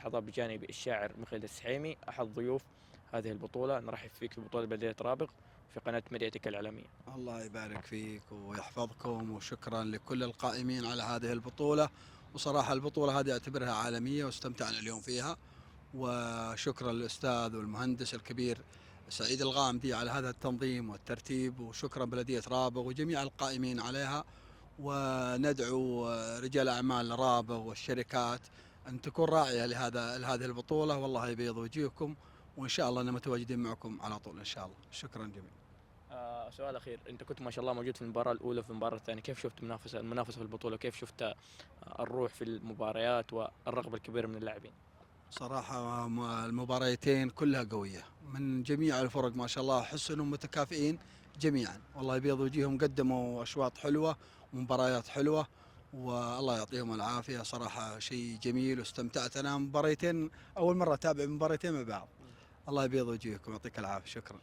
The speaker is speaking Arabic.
حظى بجانب الشاعر مخلد السحيمي أحد ضيوف هذه البطولة. نرحب فيك في بطولة بلدية رابغ في قناة مدينتك الإعلامية. الله يبارك فيك ويحفظكم، وشكرا لكل القائمين على هذه البطولة. وصراحة البطولة هذه أعتبرها عالمية واستمتعنا اليوم فيها. وشكرا للأستاذ والمهندس الكبير سعيد الغامدي على هذا التنظيم والترتيب، وشكرا بلدية رابغ وجميع القائمين عليها. وندعو رجال أعمال رابغ والشركات أن تكون راعية لهذه البطولة، والله يبيض وجيهكم، وإن شاء الله أننا متواجدين معكم على طول إن شاء الله. شكرا جميعا. سؤال أخير، أنت كنت ما شاء الله موجود في المباراة الأولى وفي المباراة الثانية، كيف شفت المنافسة في البطولة؟ كيف شفت الروح في المباريات والرغبة الكبيرة من اللاعبين؟ صراحة المباريتين كلها قوية من جميع الفرق ما شاء الله، أحس أنهم متكافئين جميعا، والله يبيض وجيههم، قدموا أشواط حلوة ومباريات حلوة، والله يعطيهم العافية. صراحة شيء جميل واستمتعت أنا مباريتين، أول مرة أتابع مباريتين مع بعض. الله يبيض وجيهكم، يعطيك العافية، شكرا.